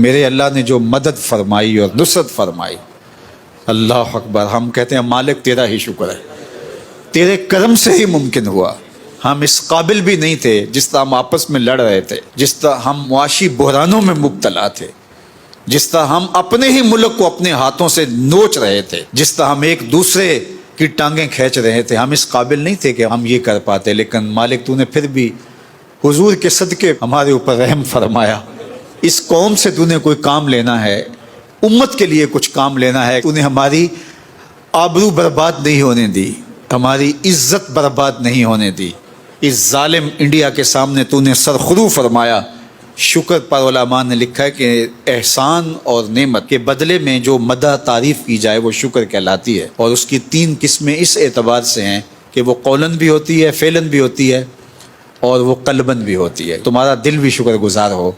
میرے اللہ نے جو مدد فرمائی اور نصرت فرمائی، اللہ اکبر. ہم کہتے ہیں مالک تیرا ہی شکر ہے، تیرے کرم سے ہی ممکن ہوا. ہم اس قابل بھی نہیں تھے، جس طرح ہم آپس میں لڑ رہے تھے، جس طرح ہم معاشی بحرانوں میں مبتلا تھے، جس طرح ہم اپنے ہی ملک کو اپنے ہاتھوں سے نوچ رہے تھے، جس طرح ہم ایک دوسرے کی ٹانگیں کھینچ رہے تھے. ہم اس قابل نہیں تھے کہ ہم یہ کر پاتے، لیکن مالک تو نے پھر بھی حضور کے صدقے ہمارے اوپر رحم فرمایا. اس قوم سے تو نے کوئی کام لینا ہے، امت کے لیے کچھ کام لینا ہے، تو نے ہماری آبرو برباد نہیں ہونے دی، ہماری عزت برباد نہیں ہونے دی. اس ظالم انڈیا کے سامنے تو نے سرخرو فرمایا. شکر پر علماء نے لکھا ہے کہ احسان اور نعمت کے بدلے میں جو مدح تعریف کی جائے وہ شکر کہلاتی ہے. اور اس کی 3 قسمیں اس اعتبار سے ہیں کہ وہ قولن بھی ہوتی ہے، فعلاً بھی ہوتی ہے، اور وہ قلباً بھی ہوتی ہے. تمہارا دل بھی شکر گزار ہو،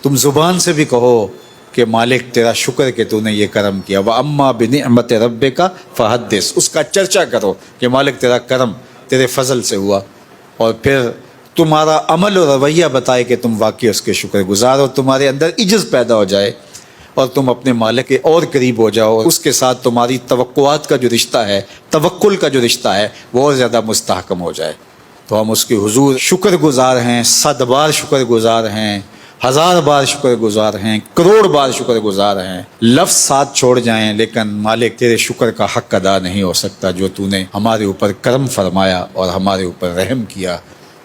تم زبان سے بھی کہو کہ مالک تیرا شکر کہ تو نے یہ کرم کیا. وَأَمَّا بِنِعْمَتِ رَبِّكَ فَحَدِّثْ، اس کا چرچا کرو کہ مالک تیرا کرم تیرے فضل سے ہوا. اور پھر تمہارا عمل و رویہ بتائے کہ تم واقعی اس کے شکر گزار ہو، تمہارے اندر عجز پیدا ہو جائے اور تم اپنے مالک کے اور قریب ہو جاؤ. اس کے ساتھ تمہاری توقعات کا جو رشتہ ہے، توکل کا جو رشتہ ہے، وہ اور زیادہ مستحکم ہو جائے. تو ہم اس کے حضور شکر گزار ہیں، 100 بار شکر گزار ہیں، 1000 بار شکر گزار ہیں، کروڑ بار شکر گزار ہیں. لفظ ساتھ چھوڑ جائیں لیکن مالک تیرے شکر کا حق ادا نہیں ہو سکتا جو تو نے ہمارے اوپر کرم فرمایا اور ہمارے اوپر رحم کیا،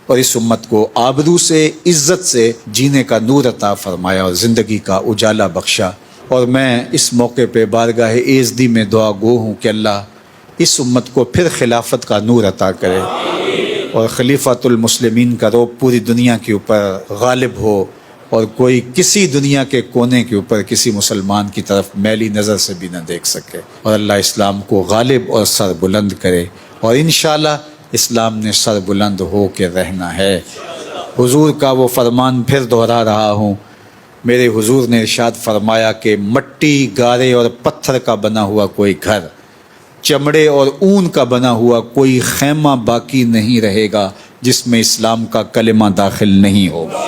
اور اس امت کو آبرو سے، عزت سے جینے کا نور عطا فرمایا اور زندگی کا اجالا بخشا. اور میں اس موقع پہ بارگاہ ایزدی میں دعا گو ہوں کہ اللہ اس امت کو پھر خلافت کا نور عطا کرے اور خلیفۃ المسلمین کا روب پوری دنیا کے اوپر غالب ہو، اور کوئی کسی دنیا کے کونے کے اوپر کسی مسلمان کی طرف میلی نظر سے بھی نہ دیکھ سکے، اور اللہ اسلام کو غالب اور سر بلند کرے. اور انشاءاللہ اسلام نے سر بلند ہو کے رہنا ہے. حضور کا وہ فرمان پھر دہرا رہا ہوں. میرے حضور نے ارشاد فرمایا کہ مٹی، گارے اور پتھر کا بنا ہوا کوئی گھر، چمڑے اور اون کا بنا ہوا کوئی خیمہ باقی نہیں رہے گا جس میں اسلام کا کلمہ داخل نہیں ہوگا.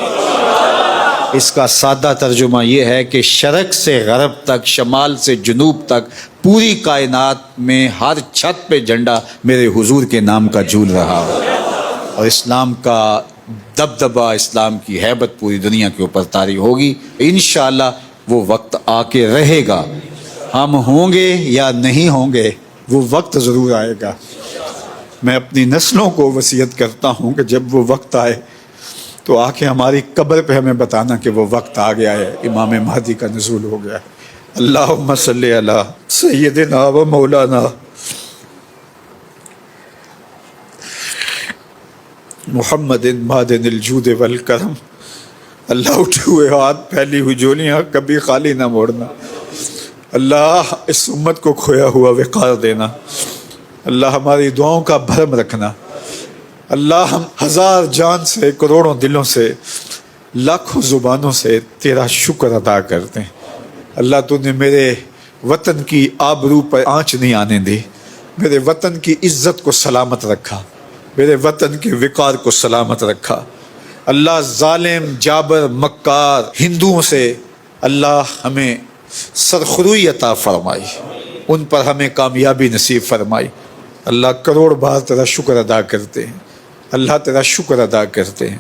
اس کا سادہ ترجمہ یہ ہے کہ شرق سے غرب تک، شمال سے جنوب تک، پوری کائنات میں ہر چھت پہ جھنڈا میرے حضور کے نام کا جھول رہا ہو، اور اسلام کا دبدبہ، اسلام کی ہیبت پوری دنیا کے اوپر طاری ہوگی. انشاءاللہ وہ وقت آ کے رہے گا. ہم ہوں گے یا نہیں ہوں گے، وہ وقت ضرور آئے گا. میں اپنی نسلوں کو وصیت کرتا ہوں کہ جب وہ وقت آئے تو آ کے ہماری قبر پہ ہمیں بتانا کہ وہ وقت آ گیا ہے، امام مہدی کا نزول ہو گیا ہے. اللہم صلی علی سیدنا و مولانا محمد معدن الجود والکرم. اللہ اٹھے ہوئے ہاتھ، پھیلی ہوئی جولیاں کبھی خالی نہ موڑنا. اللہ اس امت کو کھویا ہوا وقار دینا. اللہ ہماری دعاؤں کا بھرم رکھنا. اللہ ہم 1000 جان سے، کروڑوں دلوں سے، لاکھوں زبانوں سے تیرا شکر ادا کرتے ہیں. اللہ تو نے میرے وطن کی آبرو پر آنچ نہیں آنے دی، میرے وطن کی عزت کو سلامت رکھا، میرے وطن کے وقار کو سلامت رکھا. اللہ ظالم، جابر، مکار ہندوؤں سے اللہ ہمیں سرخروئی عطا فرمائی، ان پر ہمیں کامیابی نصیب فرمائی. اللہ کروڑ بار تیرا شکر ادا کرتے ہیں، اللہ تیرا شکر ادا کرتے ہیں.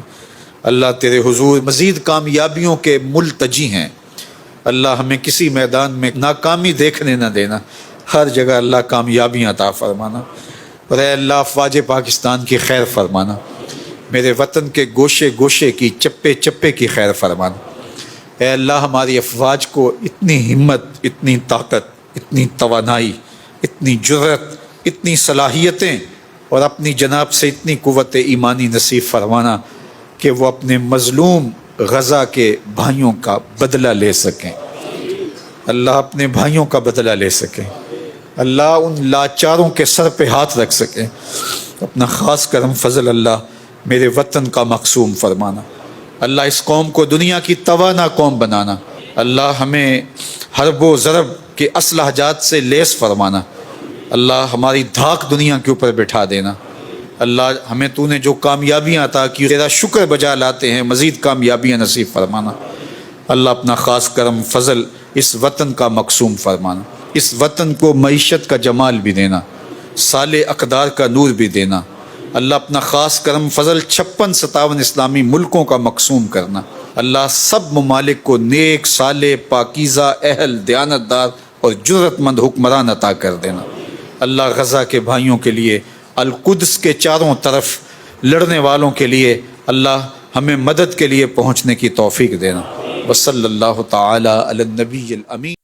اللہ تیرے حضور مزید کامیابیوں کے ملتجی ہیں. اللہ ہمیں کسی میدان میں ناکامی دیکھنے نہ دینا، ہر جگہ اللہ کامیابیاں عطا فرمانا. اور اے اللہ افواج پاکستان کی خیر فرمانا، میرے وطن کے گوشے گوشے کی، چپے چپے کی خیر فرمانا. اے اللہ ہماری افواج کو اتنی ہمت، اتنی طاقت، اتنی توانائی، اتنی جرأت، اتنی صلاحیتیں اور اپنی جناب سے اتنی قوت ایمانی نصیب فرمانا کہ وہ اپنے مظلوم غزہ کے بھائیوں کا بدلہ لے سکیں. اللہ اپنے بھائیوں کا بدلہ لے سکیں. اللہ ان لاچاروں کے سر پہ ہاتھ رکھ سکیں. اپنا خاص کرم فضل اللہ میرے وطن کا مقسوم فرمانا. اللہ اس قوم کو دنیا کی توانا قوم بنانا. اللہ ہمیں حرب و ضرب کے اسلحہ جات سے لیس فرمانا. اللہ ہماری دھاک دنیا کے اوپر بٹھا دینا. اللہ ہمیں تو نے جو کامیابیاں عطا کی، تیرا شکر بجا لاتے ہیں، مزید کامیابیاں نصیب فرمانا. اللہ اپنا خاص کرم فضل اس وطن کا مقسوم فرمانا، اس وطن کو معیشت کا جمال بھی دینا، سال اقدار کا نور بھی دینا۔ اللہ اپنا خاص کرم فضل 56-57 اسلامی ملکوں کا مقسوم کرنا۔ اللہ سب ممالک کو نیک، صالح، پاکیزہ، اہل، دیانتدار اور جرأت مند حکمران عطا کر دینا۔ اللہ غزہ کے بھائیوں کے لیے، القدس کے چاروں طرف لڑنے والوں کے لیے اللہ ہمیں مدد کے لیے پہنچنے کی توفیق دینا۔ وصلی اللہ تعالی علی النبی الامین۔